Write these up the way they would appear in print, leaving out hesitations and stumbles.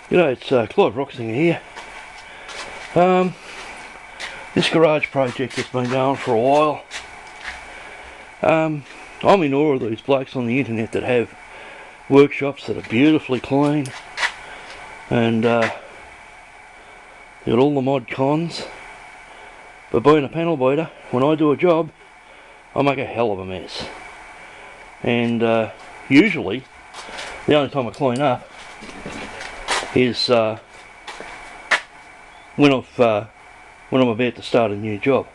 G'day, it's Clive Roxinger here. This garage project has been going for a while. I'm in awe of these blokes on the internet that have workshops that are beautifully clean and got all the mod cons. But being a panel beater, when I do a job, I make a hell of a mess. And usually, the only time I clean up is when I'm about to start a new job,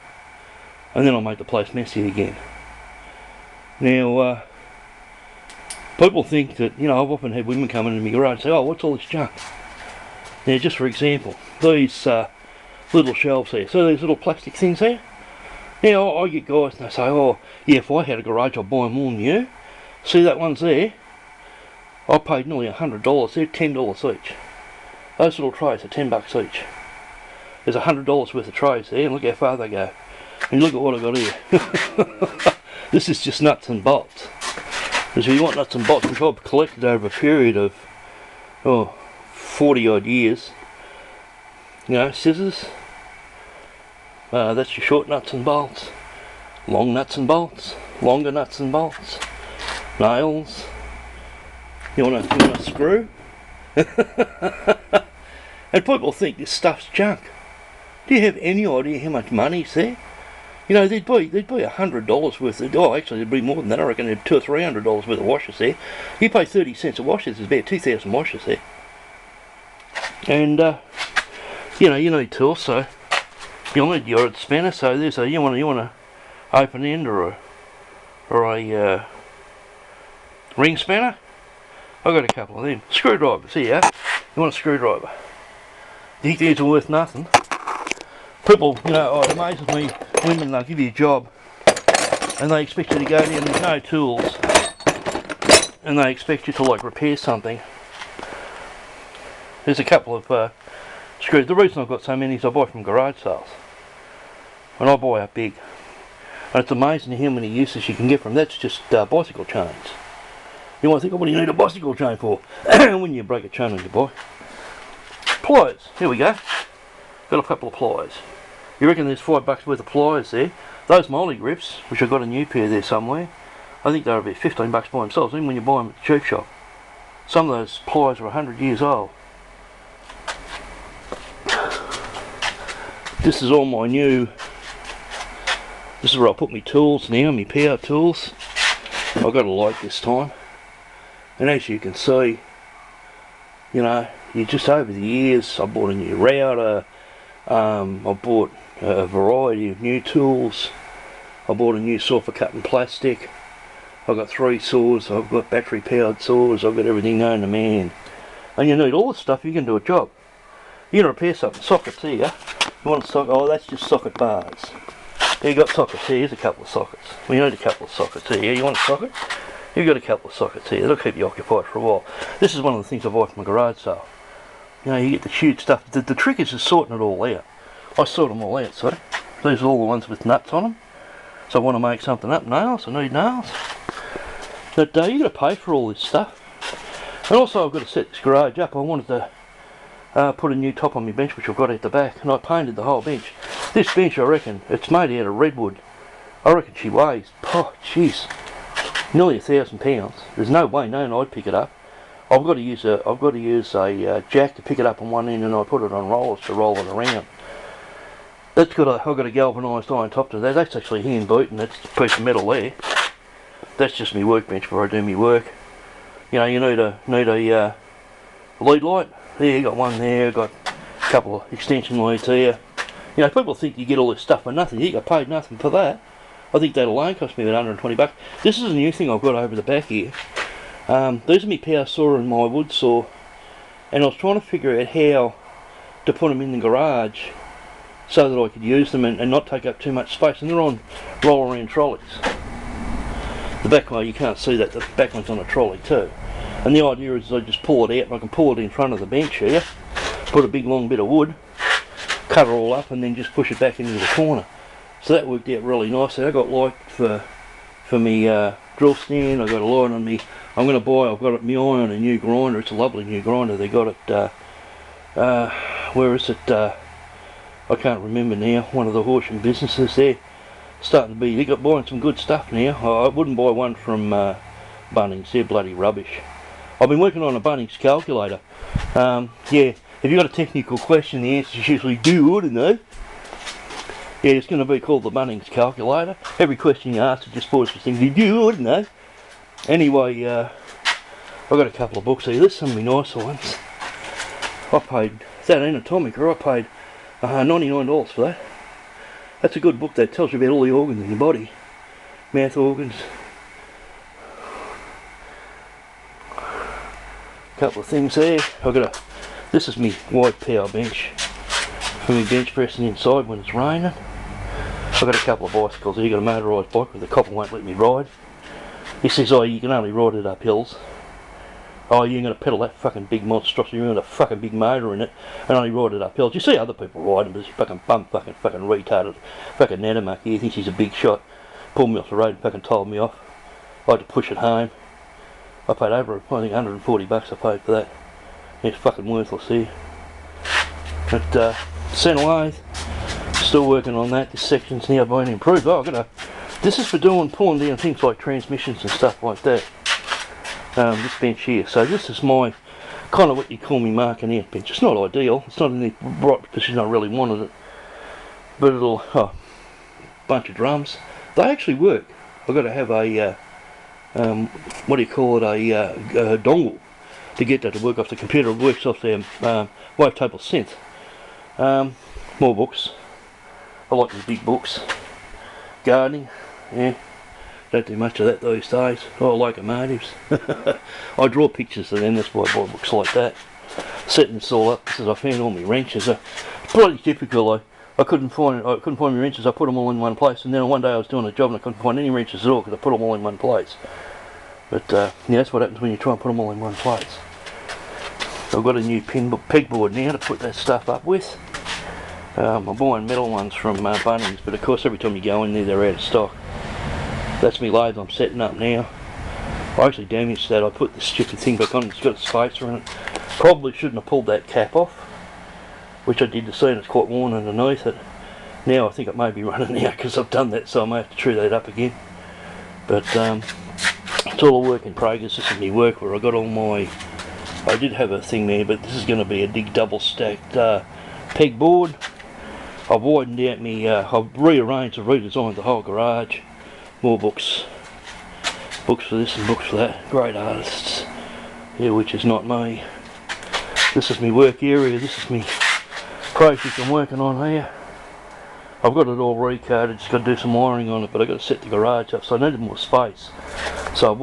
and then I'll make the place messy again. Now, people think that, you know, I've often had women come into my garage and say, "Oh, what's all this junk?" Now, just for example, these little shelves here, so these little plastic things here. Now, I get guys and they say, "Oh, yeah, if I had a garage, I'd buy them all new. See that one's there? I paid nearly $100. They're $10 each. Those little trays are $10 each. There's $100 worth of trays there, and look how far they go. And look at what I got here. This is just nuts and bolts. Because if you want nuts and bolts, which I've collected over a period of 40 odd years, you know, scissors. That's your short nuts and bolts. Long nuts and bolts. Longer nuts and bolts. Nails. You want a screw? And people think this stuff's junk. Do you have any idea how much money's there? You know, there'd be $100 worth of, actually there'd be more than that. I reckon there'd $200 or $300 worth of washers there. You pay 30 cents a washer, there's about 2,000 washers there. And you know, you need tools, so you'll need your spanner. So there's a you want a open end or a ring spanner. I've got a couple of them. Screwdrivers, here you are. You want a screwdriver. You think these are worth nothing? People, you know, it amazes me, women, they'll give you a job and they expect you to go down, there's no tools, and they expect you to like repair something. There's a couple of screws. The reason I've got so many is I buy from garage sales. And I buy up big. And it's amazing how many uses you can get from that's just bicycle chains. You might think, oh, what do you need a bicycle chain for? When you break a chain on your bike. Pliers, here we go. Got a couple of pliers. You reckon there's $5 worth of pliers there? Those molly grips, which I've got a new pair there somewhere, I think they're about $15 by themselves, even when you buy them at the cheap shop. Some of those pliers are 100 years old. This is all my new, this is where I put my tools now, my power tools. I've got a light this time. And as you can see, you know, just over the years, I bought a new router, I bought a variety of new tools, I bought a new saw for cutting plastic, I've got 3 saws, I've got battery powered saws, I've got everything known to man. And you need all this stuff, you can do a job. You're going to repair something, sockets here, you want a socket, oh that's just socket bars. You got sockets here, here's a couple of sockets. Well, you need a couple of sockets here, you want a socket? You've got a couple of sockets here, that'll keep you occupied for a while. This is one of the things I buy from a garage sale. You know, you get the huge stuff. The trick is just sorting it all out. I sort them all out, see? These are all the ones with nuts on them. So I want to make something up, nails, I need nails. But you've got to pay for all this stuff. And also I've got to set this garage up. I wanted to put a new top on my bench, which I've got at the back, and I painted the whole bench. This bench, I reckon, it's made out of redwood. I reckon she weighs, oh jeez, nearly 1,000 pounds. There's no way I'd pick it up. I've got to use a jack to pick it up on one end, and I put it on rollers to roll it around. I've got a galvanised iron top to that. That's actually hand beaten. That's a piece of metal there. That's just my workbench where I do my work. You know, you need a lead light. There, you got one there. Got a couple of extension leads here. You know, people think you get all this stuff for nothing. You get paid nothing for that. I think that alone cost me about $120. This is a new thing I've got over the back here. These are my power saw and my wood saw, and I was trying to figure out how to put them in the garage so that I could use them and not take up too much space. And they're on roll around trolleys. The back one, you can't see that, the back one's on a trolley too. And the idea is I just pull it out and I can pull it in front of the bench here, put a big long bit of wood, cut it all up and then just push it back into the corner. So that worked out really nicely. I got light for me drill stand. I got a light on me. I've got my eye on a new grinder. It's a lovely new grinder. They got it where is it? I can't remember now. One of the Horsham businesses there. Starting to be, they got buying some good stuff now. I wouldn't buy one from Bunnings, they're bloody rubbish. I've been working on a Bunnings calculator. Yeah, if you've got a technical question, the answer is usually do you want to know? Yeah, it's going to be called the Bunnings calculator. Every question you ask, it just forces things. Do you want to know? Anyway, I've got a couple of books here. There's some of my nicer ones. I paid, that Anatomica, I paid $99 for that. That's a good book that tells you about all the organs in your body. Mouth organs. Couple of things there. This is my wide power bench for me bench pressing inside when it's raining. I've got a couple of bicycles here. Got a motorised bike, but the copper won't let me ride. He says, oh, you can only ride it up hills. Oh, you're going to pedal that fucking big monstrosity with a fucking big motor in it and only ride it up hills. You see other people riding, but this fucking bum fucking retarded fucking nanomuck here thinks he's a big shot. Pulled me off the road and fucking told me off. I had to push it home. I paid over, I think, $140 I paid for that. It's fucking worthless here. But Centre Lathe, still working on that. This section's now been improved. Oh, this is for pulling down things like transmissions and stuff like that. This bench here. So this is my kind of what you call me marking out bench. It's not ideal. It's not in the right position I really wanted it. But it'll, bunch of drums. They actually work. I've got to have a what do you call it, a dongle to get that to work off the computer. It works off their wavetable synth. More books. I like the big books. Gardening, yeah. Don't do much of that these days. I like locomotives. I draw pictures of them, that's why I buy books like that. Setting this all up because I found all my wrenches. It's bloody typical. I couldn't find my wrenches. I put them all in one place, and then one day I was doing a job and I couldn't find any wrenches at all because I put them all in one place. But yeah, that's what happens when you try and put them all in one place. I've got a new pegboard now to put that stuff up with. I'm buying metal ones from Bunnings, but of course every time you go in there they're out of stock. That's my lathe I'm setting up now. I actually damaged that. I put the stupid thing back on. It's got a spacer in it. Probably shouldn't have pulled that cap off, which I did to see, and it's quite worn underneath it. Now I think it may be running out because I've done that, so I may have to true that up again. But it's all a work in progress. This is my work where I got all my... I did have a thing there, but this is going to be a big double stacked pegboard. I've widened out me, I've rearranged and redesigned the whole garage. More books. Books for this and books for that. Great artists. Yeah, which is not me. This is my work area. This is my project I'm working on here. I've got it all recoded. Just got to do some wiring on it, but I've got to set the garage up, so I needed more space. So I